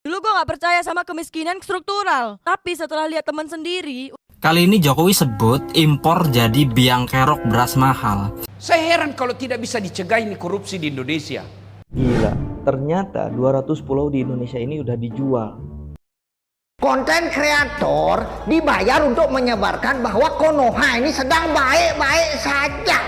Dulu gue gak percaya sama kemiskinan struktural. Tapi setelah lihat teman sendiri. Kali ini Jokowi sebut impor jadi biang kerok beras mahal. Saya heran kalau tidak bisa dicegah ini korupsi di Indonesia. Gila, ternyata 200 pulau di Indonesia ini udah dijual. Konten kreator dibayar untuk menyebarkan bahwa Konoha ini sedang baik-baik saja.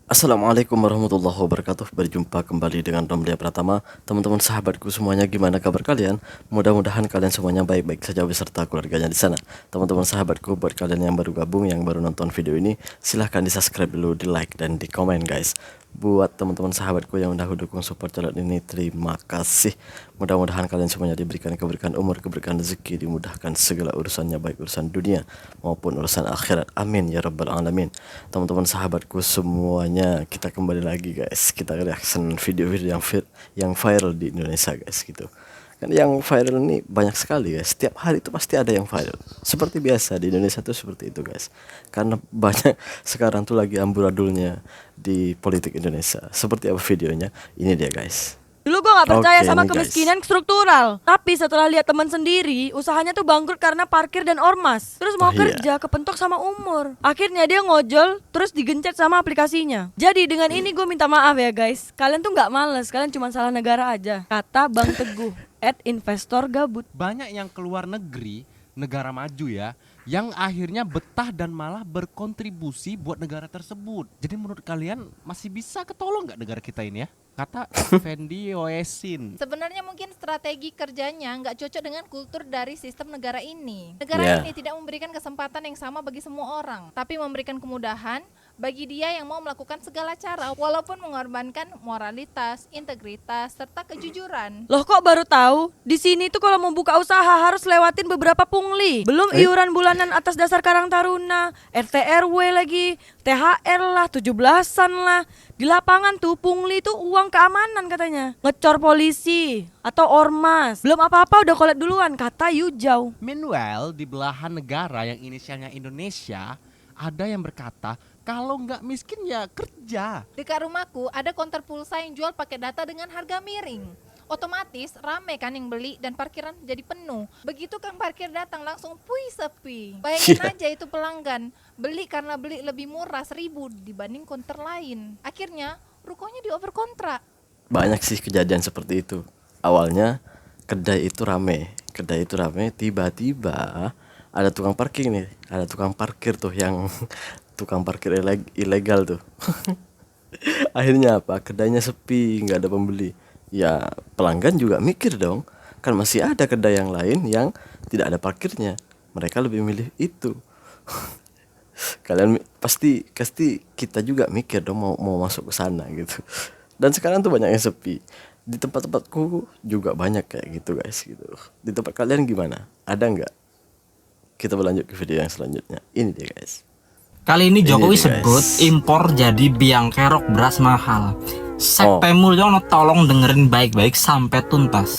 Assalamualaikum warahmatullahi wabarakatuh. Berjumpa kembali dengan Romlia Pratama. Teman-teman sahabatku semuanya, gimana kabar kalian? Mudah-mudahan kalian semuanya baik-baik saja beserta keluarganya di sana. Teman-teman sahabatku, buat kalian yang baru gabung, yang baru nonton video ini, silahkan di subscribe dulu, di like dan di komen guys. Buat teman-teman sahabatku yang udah dukung support channel ini, terima kasih. Mudah-mudahan kalian semuanya diberikan keberkahan umur, keberkahan rezeki, dimudahkan segala urusannya, baik urusan dunia maupun urusan akhirat. Amin ya rabbal alamin. Teman-teman sahabatku semuanya, kita kembali lagi guys. Kita reaction video-video yang viral di Indonesia guys gitu. Kan yang viral ini banyak sekali guys. Setiap hari itu pasti ada yang viral. Seperti biasa di Indonesia tuh seperti itu guys. Karena banyak sekarang tuh lagi amburadulnya di politik Indonesia. Seperti apa videonya? Ini dia guys. Dulu gue gak percaya Oke, sama ini, guys. kemiskinan struktural. Tapi setelah lihat teman sendiri, usahanya tuh bangkrut karena parkir dan ormas. Terus mau Oh, iya. kerja kepentok sama umur. Akhirnya dia ngojol, terus digencet sama aplikasinya. Jadi dengan ini gue minta maaf ya guys. Kalian tuh gak males, kalian cuma salah negara aja. Kata Bang Teguh @investor gabut. Banyak yang keluar negeri, negara maju ya, yang akhirnya betah dan malah berkontribusi buat negara tersebut. Jadi menurut kalian masih bisa ketolong nggak negara kita ini ya? Kata Fendi Oesin. Sebenarnya mungkin strategi kerjanya nggak cocok dengan kultur dari sistem negara ini. Negara Yeah. ini tidak memberikan kesempatan yang sama bagi semua orang, tapi memberikan kemudahan bagi dia yang mau melakukan segala cara, walaupun mengorbankan moralitas, integritas, serta kejujuran. Loh kok baru tahu? Di sini tuh kalau mau buka usaha harus lewatin beberapa pungli. Belum iuran bulanan atas dasar Karang Taruna, RT RW lagi, THR lah, 17-an lah. Di lapangan tuh pungli tuh uang keamanan katanya. Ngecor polisi atau ormas. Belum apa-apa udah kolek duluan, kata Yujau. Meanwhile, di belahan negara yang inisialnya Indonesia, ada yang berkata kalau nggak miskin ya kerja. Dekat rumahku ada konter pulsa yang jual pakai data dengan harga miring. Otomatis rame kan yang beli dan parkiran jadi penuh. Begitu kang parkir datang langsung pui sepi. Bayangin aja itu pelanggan beli karena beli lebih murah 1.000 dibanding konter lain. Akhirnya rukonya di over kontrak. Banyak sih kejadian seperti itu. Awalnya kedai itu rame, tiba-tiba ada tukang parkir nih, ada tukang parkir tuh yang tukang parkir ilegal tuh. Akhirnya apa? Kedainya sepi, nggak ada pembeli. Ya pelanggan juga mikir dong, kan masih ada kedai yang lain yang tidak ada parkirnya. Mereka lebih milih itu. Kalian pasti kita juga mikir dong mau masuk ke sana gitu. Dan sekarang tuh banyak yang sepi. Di tempat-tempatku juga banyak kayak gitu guys gitu. Di tempat kalian gimana? Ada nggak? Kita berlanjut ke video yang selanjutnya. Ini dia guys. Kali ini Jokowi dia, guys. sebut impor jadi biang kerok beras mahal. Sekte Mulyono, tolong dengerin baik-baik sampai tuntas.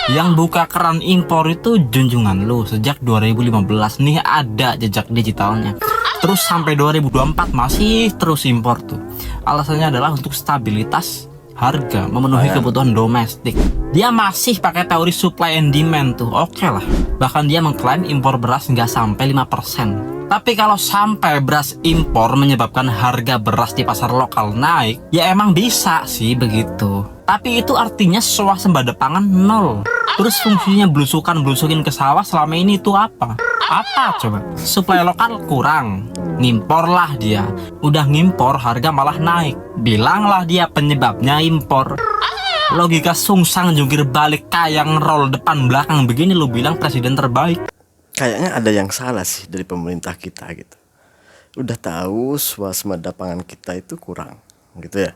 Yang buka keran impor itu junjungan lu sejak 2015 nih, ada jejak digitalnya. Terus sampai 2024 masih terus impor tuh. Alasannya adalah untuk stabilitas harga, memenuhi kebutuhan domestik. Dia masih pakai teori supply and demand tuh. Oke lah. Bahkan dia mengklaim impor beras nggak sampai 5%. Tapi kalau sampai beras impor menyebabkan harga beras di pasar lokal naik, ya emang bisa sih begitu. Tapi itu artinya swasembada pangan nol. Terus fungsinya blusukin ke sawah selama ini itu apa? Apa coba? Suplai lokal kurang, ngimpor dia. Udah ngimpor harga malah naik. Bilanglah dia penyebabnya impor. Logika sungsang jungkir balik kayak ngerol depan belakang begini lu bilang presiden terbaik. Kayaknya ada yang salah sih dari pemerintah kita gitu. Udah tahu swasembada pangan kita itu kurang gitu ya.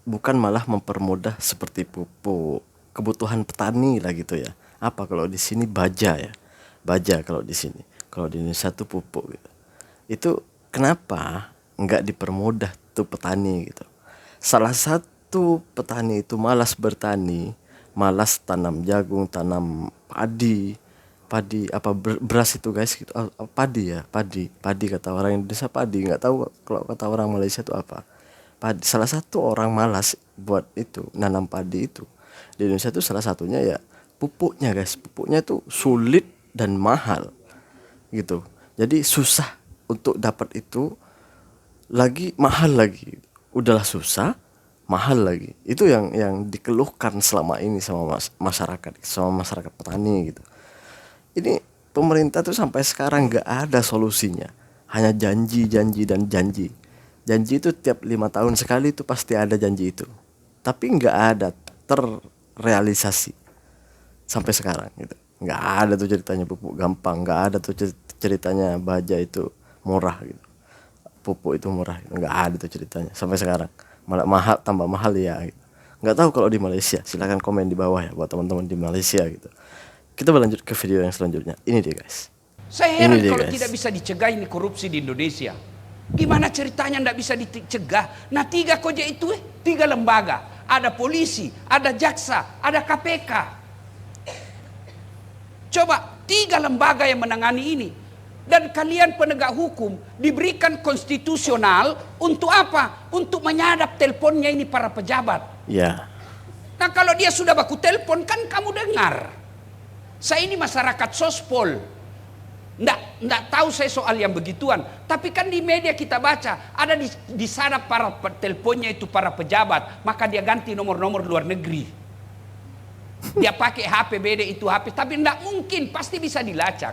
Bukan malah mempermudah seperti pupuk, kebutuhan petani lah gitu ya. Apa kalau di sini baja ya? Baja kalau di sini. kalau di Indonesia tuh pupuk gitu. Itu kenapa nggak dipermudah tuh petani gitu. Salah satu petani itu malas bertani, malas tanam jagung, tanam padi beras itu guys gitu. Padi kata orang Indonesia, padi, nggak tahu kalau kata orang Malaysia itu apa. Padi. Salah satu orang malas buat itu nanam padi itu di Indonesia itu salah satunya ya pupuknya guys. Pupuknya itu sulit dan mahal gitu. Jadi susah untuk dapat itu, lagi mahal lagi. Udahlah susah, mahal lagi. Itu yang dikeluhkan selama ini sama masyarakat petani gitu. Ini pemerintah tuh sampai sekarang nggak ada solusinya, hanya janji dan janji. Janji itu tiap 5 tahun sekali itu pasti ada janji itu, tapi nggak ada terrealisasi sampai sekarang gitu. Nggak ada tuh ceritanya pupuk gampang, nggak ada tuh ceritanya baja itu murah gitu, pupuk itu murah gitu. Nggak ada tuh ceritanya sampai sekarang. Malah mahal, tambah mahal ya gitu. Nggak tahu kalau di Malaysia, silakan komen di bawah ya buat teman-teman di Malaysia gitu. Kita berlanjut ke video yang selanjutnya. Ini dia guys. Saya heran kalau tidak bisa dicegah ini korupsi di Indonesia. Gimana ceritanya tidak bisa dicegah? Nah 3 koja itu 3 lembaga. Ada polisi, ada jaksa, ada KPK. Coba 3 lembaga yang menangani ini. Dan kalian penegak hukum diberikan konstitusional untuk apa? Untuk menyadap teleponnya ini para pejabat. Ya. Nah kalau dia sudah baku telepon kan kamu dengar. Saya ini masyarakat sospol. Nggak tahu saya soal yang begituan. Tapi kan di media kita baca. Ada di sana para teleponnya itu para pejabat. Maka dia ganti nomor-nomor luar negeri. Dia pakai HP beda itu HP. Tapi nggak mungkin. Pasti bisa dilacak.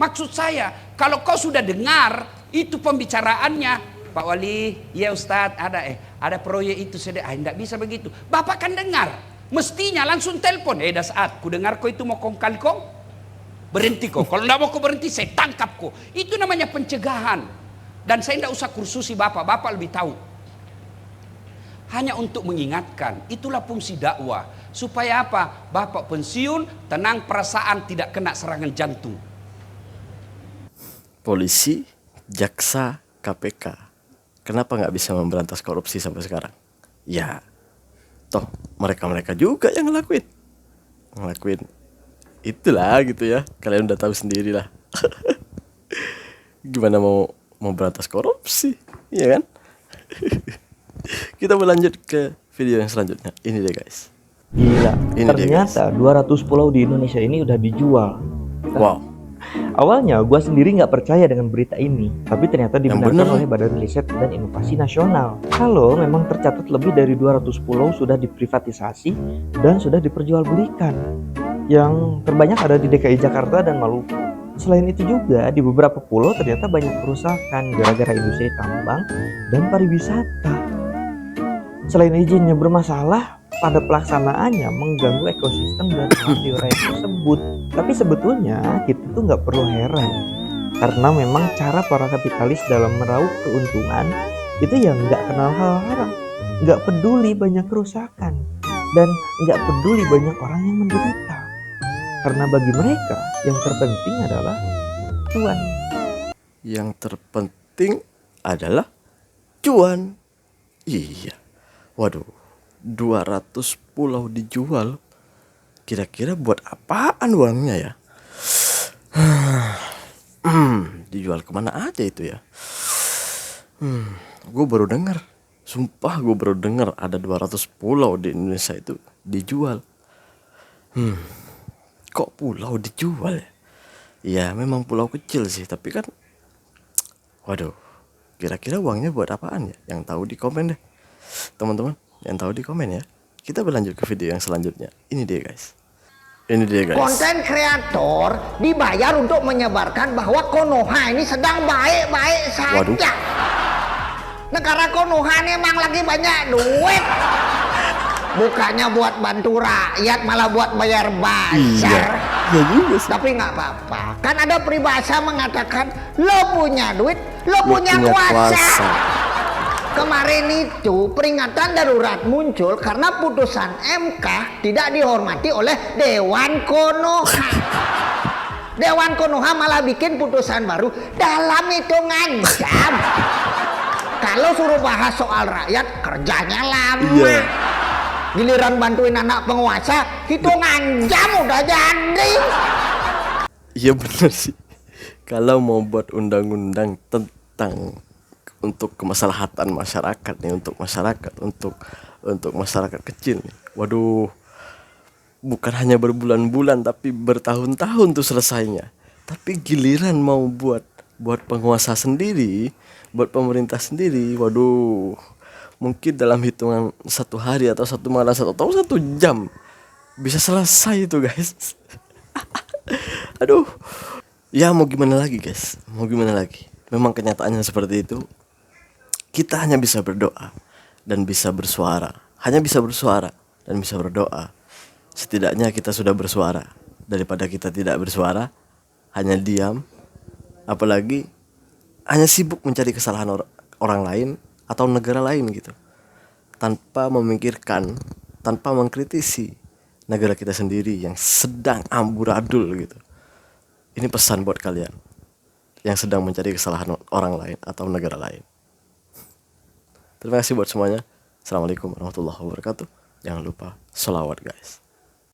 Maksud saya. Kalau kau sudah dengar. Itu pembicaraannya. Pak Wali. Ya Ustadz. Ada proyek itu. Nggak bisa begitu. Bapak kan dengar. Mestinya langsung telepon. Dasaat, ku dengar kau itu mau kong kali kong. Berhenti kok. Kalau tidak mau kau berhenti, saya tangkap kau. Itu namanya pencegahan. Dan saya tidak usah kursusi bapak. Bapak lebih tahu. Hanya untuk mengingatkan. Itulah fungsi dakwah. Supaya apa? Bapak pensiun, tenang perasaan, tidak kena serangan jantung. Polisi, jaksa, KPK. Kenapa nggak bisa memberantas korupsi sampai sekarang? Ya. Toh mereka juga yang ngelakuin itulah gitu ya. Kalian udah tahu sendiri lah. Gimana mau berantas korupsi, iya kan? Kita berlanjut ke video yang selanjutnya. Ini deh guys. Gila, Ini ternyata 200 pulau di Indonesia ini udah dijual. Wow. Awalnya gue sendiri nggak percaya dengan berita ini, tapi ternyata dibenarkan bener. oleh Badan Riset dan Inovasi Nasional. Kalau memang tercatat lebih dari 200 pulau sudah diprivatisasi dan sudah diperjualbelikan. Yang terbanyak ada di DKI Jakarta dan Maluku. Selain itu juga di beberapa pulau ternyata banyak kerusakan gara-gara industri tambang dan pariwisata. Selain izinnya bermasalah, pada pelaksanaannya mengganggu ekosistem dan alam di wilayah tersebut. Tapi sebetulnya kita tuh nggak perlu heran, karena memang cara para kapitalis dalam meraup keuntungan itu yang nggak kenal hal haram, nggak peduli banyak kerusakan, dan nggak peduli banyak orang yang menderita. Karena bagi mereka yang terpenting adalah cuan. Yang terpenting adalah cuan. Iya. Waduh, 200 pulau dijual. Kira-kira buat apaan uangnya ya? Dijual kemana aja itu ya? Gue baru dengar. Sumpah gue baru dengar ada 200 pulau di Indonesia itu dijual. Kok pulau dijual ya? Ya memang pulau kecil sih, tapi kan waduh, kira-kira uangnya buat apaan ya? Yang tahu di komen deh. Teman-teman, yang tahu di komen ya. Kita berlanjut ke video yang selanjutnya. Ini dia guys. Ini dia guys. Konten kreator dibayar untuk menyebarkan bahwa Konoha ini sedang baik-baik saja. Waduh. Negara Konoha ini emang lagi banyak duit. Bukannya buat bantu rakyat, malah buat bayar bazar. Iya juga sih. Tapi nggak apa-apa. Kan ada peribahasa mengatakan lo punya duit, lo punya kuasa. Kemarin itu peringatan darurat muncul karena putusan MK tidak dihormati oleh Dewan Konoha. Dewan Konoha malah bikin putusan baru dalam hitungan jam. Kalau suruh bahas soal rakyat, kerjanya lama. Iya. Giliran bantuin anak penguasa, hitungan jam udah jadi. Iya bener sih. Kalau mau buat undang-undang tentang untuk kemaslahatan masyarakat nih, untuk masyarakat, untuk masyarakat kecil nih. Waduh, bukan hanya berbulan-bulan tapi bertahun-tahun tuh selesainya. Tapi giliran mau buat penguasa sendiri, buat pemerintah sendiri, waduh, mungkin dalam hitungan 1 hari atau 1 malam atau 1 jam bisa selesai itu guys. Aduh, ya mau gimana lagi guys, mau gimana lagi. Memang kenyataannya seperti itu. Kita hanya bisa berdoa dan bisa bersuara, hanya bisa bersuara dan bisa berdoa. Setidaknya kita sudah bersuara daripada kita tidak bersuara, hanya diam, apalagi hanya sibuk mencari kesalahan orang lain atau negara lain gitu, tanpa memikirkan, tanpa mengkritisi negara kita sendiri yang sedang amburadul gitu. Ini pesan buat kalian yang sedang mencari kesalahan orang lain atau negara lain. Terima kasih buat semuanya. Assalamualaikum warahmatullahi wabarakatuh. Jangan lupa sholawat guys.